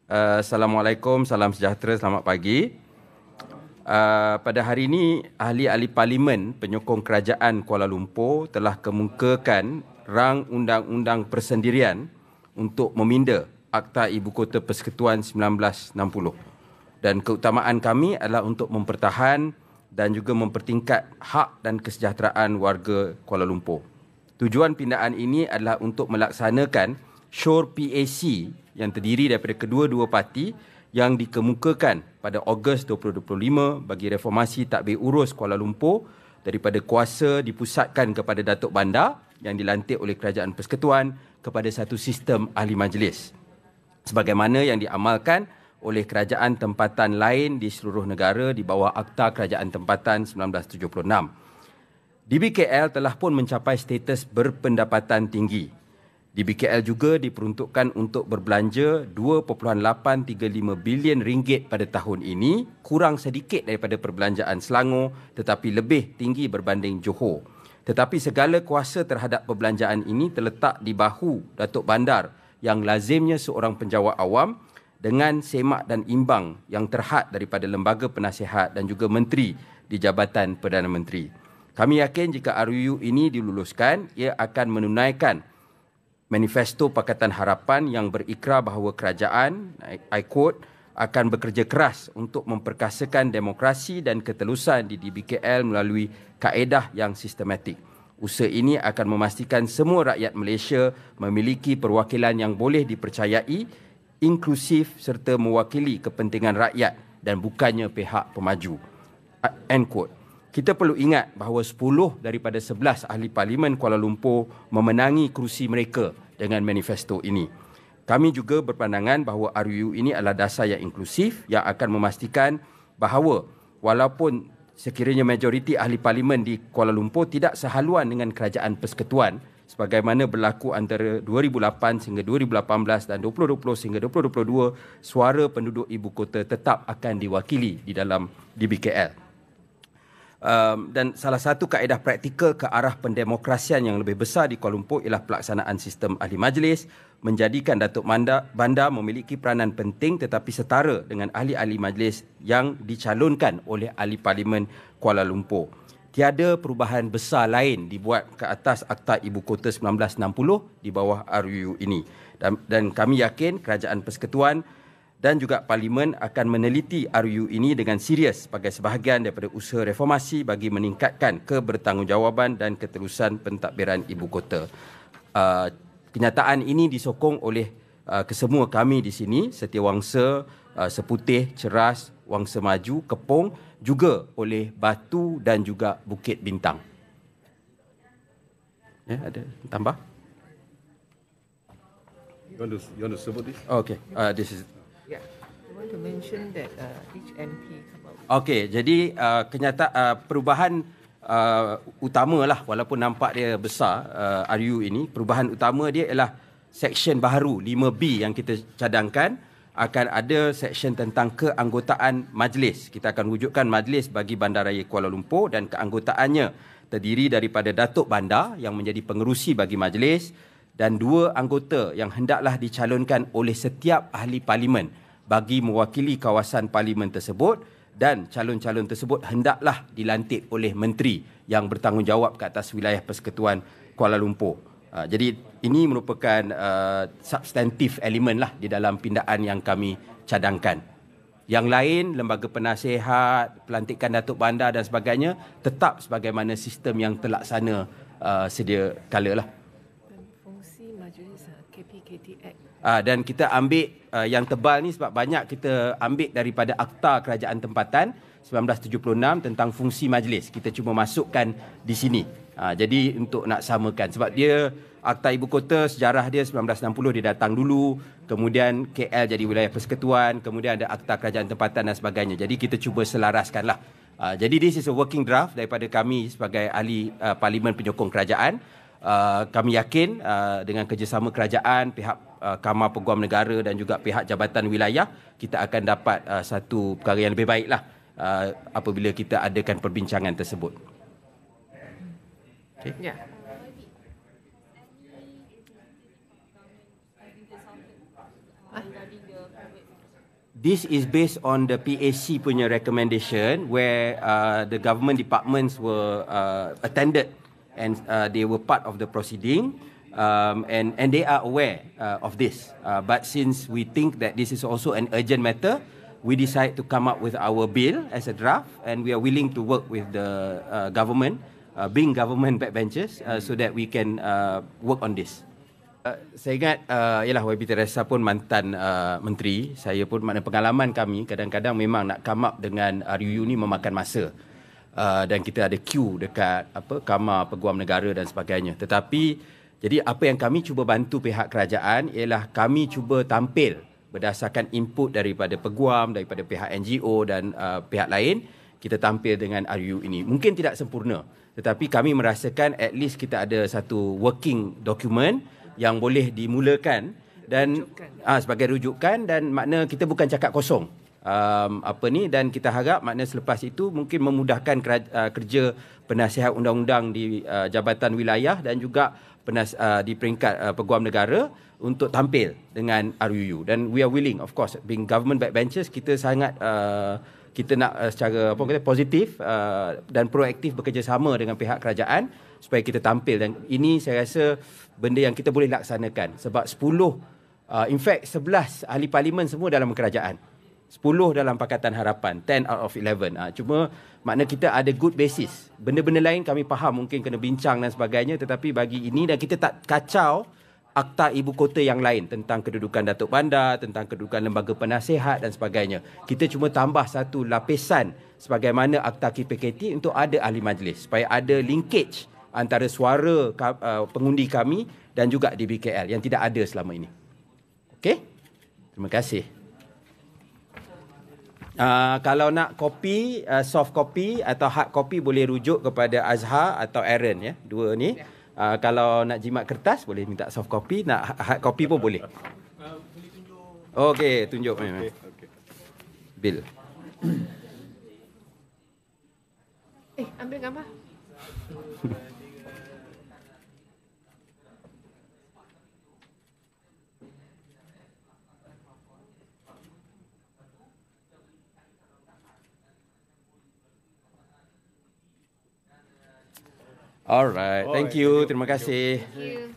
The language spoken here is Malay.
Assalamualaikum, salam sejahtera, selamat pagi. Pada hari ini, ahli-ahli Parlimen penyokong Kerajaan Kuala Lumpur telah kemukakan rang undang-undang persendirian untuk meminda Akta Ibu Kota Persekutuan 1960. Dan keutamaan kami adalah untuk mempertahan dan juga mempertingkat hak dan kesejahteraan warga Kuala Lumpur. Tujuan pindaan ini adalah untuk melaksanakan SURE PAC yang terdiri daripada kedua-dua parti yang dikemukakan pada Ogos 2025 bagi reformasi tadbir urus Kuala Lumpur daripada kuasa dipusatkan kepada Datuk Bandar yang dilantik oleh Kerajaan Persekutuan kepada satu sistem ahli majlis, sebagaimana yang diamalkan oleh kerajaan tempatan lain di seluruh negara di bawah Akta Kerajaan Tempatan 1976. DBKL telah pun mencapai status berpendapatan tinggi. DBKL juga diperuntukkan untuk berbelanja RM2.835 bilion pada tahun ini, kurang sedikit daripada perbelanjaan Selangor tetapi lebih tinggi berbanding Johor. Tetapi segala kuasa terhadap perbelanjaan ini terletak di bahu Datuk Bandar yang lazimnya seorang penjawat awam dengan semak dan imbang yang terhad daripada lembaga penasihat dan juga menteri di Jabatan Perdana Menteri. Kami yakin jika RUU ini diluluskan, ia akan menunaikan Manifesto Pakatan Harapan yang berikrar bahawa kerajaan, I quote, akan bekerja keras untuk memperkasakan demokrasi dan ketelusan di DBKL melalui kaedah yang sistematik. Usaha ini akan memastikan semua rakyat Malaysia memiliki perwakilan yang boleh dipercayai, inklusif serta mewakili kepentingan rakyat dan bukannya pihak pemaju. End quote. Kita perlu ingat bahawa 10 daripada 11 ahli Parlimen Kuala Lumpur memenangi kerusi mereka dengan manifesto ini. Kami juga berpandangan bahawa RUU ini adalah dasar yang inklusif yang akan memastikan bahawa walaupun sekiranya majoriti ahli Parlimen di Kuala Lumpur tidak sehaluan dengan Kerajaan Persekutuan sebagaimana berlaku antara 2008 sehingga 2018 dan 2020 sehingga 2022, suara penduduk ibu kota tetap akan diwakili di dalam DBKL. Dan salah satu kaedah praktikal ke arah pendemokrasian yang lebih besar di Kuala Lumpur ialah pelaksanaan sistem ahli majlis, menjadikan Datuk Bandar memiliki peranan penting tetapi setara dengan ahli-ahli majlis yang dicalonkan oleh ahli Parlimen Kuala Lumpur. Tiada perubahan besar lain dibuat ke atas Akta Ibu Kota 1960 di bawah RUU ini. Dan kami yakin Kerajaan Persekutuan dan juga Parlimen akan meneliti RUU ini dengan serius sebagai sebahagian daripada usaha reformasi bagi meningkatkan kebertanggungjawaban dan keterusan pentadbiran ibu kota. Kenyataan ini disokong oleh kesemua kami di sini, Setiawangsa, Seputih, Ceras, Wangsa Maju, Kepong, juga oleh Batu dan juga Bukit Bintang. Ya, ada tambah? You want to support this? Okay, this is. Yeah, I want to mention that each MP come out. Okey, jadi perubahan utamalah walaupun nampak dia besar RUU ini, perubahan utama dia ialah seksyen baharu 5B yang kita cadangkan akan ada seksyen tentang keanggotaan majlis. Kita akan wujudkan majlis bagi Bandaraya Kuala Lumpur dan keanggotaannya terdiri daripada Datuk Bandar yang menjadi pengerusi bagi majlis dan 2 anggota yang hendaklah dicalonkan oleh setiap ahli Parlimen bagi mewakili kawasan Parlimen tersebut, dan calon-calon tersebut hendaklah dilantik oleh menteri yang bertanggungjawab ke atas wilayah Persekutuan Kuala Lumpur. Jadi ini merupakan substantif elemen lah di dalam pindaan yang kami cadangkan. Yang lain, lembaga penasihat, pelantikan Datuk Bandar dan sebagainya tetap sebagaimana sistem yang terlaksana sedia kala lah. KPKT Act. Dan kita ambil yang tebal ni sebab banyak kita ambil daripada Akta Kerajaan Tempatan 1976 tentang fungsi majlis. Kita cuma masukkan di sini. Jadi untuk nak samakan sebab dia Akta Ibu Kota, sejarah dia 1960 dia datang dulu, kemudian KL jadi wilayah persekutuan, kemudian ada Akta Kerajaan Tempatan dan sebagainya. Jadi kita cuba selaraskanlah. Jadi this is a working draft daripada kami sebagai ahli Parlimen penyokong kerajaan. Kami yakin dengan kerjasama kerajaan, pihak Kamar Peguam Negara dan juga pihak Jabatan Wilayah, kita akan dapat satu perkara yang lebih baiklah apabila kita adakan perbincangan tersebut. Okay. Yeah. this is based on the PAC punya recommendation where the government departments were attended and they were part of the proceeding. And they are aware of this. But since we think that this is also an urgent matter, we decide to come up with our bill as a draft, and we are willing to work with the government, being government backbenchers, so that we can work on this. Saya ingat, yalah YB Teresa pun mantan menteri. Saya pun makna pengalaman kami kadang-kadang memang nak come up dengan RUU ni memakan masa. Dan kita ada queue dekat Kamar Peguam Negara dan sebagainya. Tetapi jadi apa yang kami cuba bantu pihak kerajaan ialah kami cuba tampil berdasarkan input daripada peguam, daripada pihak NGO dan pihak lain, kita tampil dengan RUU ini. Mungkin tidak sempurna, tetapi kami merasakan at least kita ada satu working document yang boleh dimulakan dan sebagai rujukan, dan makna kita bukan cakap kosong. Dan kita harap makna selepas itu mungkin memudahkan kerja penasihat undang-undang di Jabatan Wilayah dan juga di peringkat Peguam Negara untuk tampil dengan RUU. Dan we are willing, of course, being government backbenchers, kita sangat kita nak secara positif dan proaktif bekerjasama dengan pihak kerajaan supaya kita tampil. Dan ini saya rasa benda yang kita boleh laksanakan sebab 11 ahli parlimen semua dalam kerajaan, 10 dalam Pakatan Harapan, 10 out of 11. Cuma makna kita ada good basis. Benda-benda lain kami faham mungkin kena bincang dan sebagainya, tetapi bagi ini, dan kita tak kacau akta ibu kota yang lain tentang kedudukan Datuk Bandar, tentang kedudukan lembaga penasihat dan sebagainya. Kita cuma tambah satu lapisan sebagaimana akta KPKT untuk ada ahli majlis, supaya ada linkage antara suara pengundi kami dan juga DBKL yang tidak ada selama ini. Okey? Terima kasih. Kalau nak kopi, soft copy atau hard copy boleh rujuk kepada Azhar atau Aaron, ya, dua ni. Kalau nak jimat kertas boleh minta soft copy, nak hard copy pun boleh. Okey, tunjuk. Okay. Bill. Ambil gambar. Alright, thank you. Terima kasih. Thank you.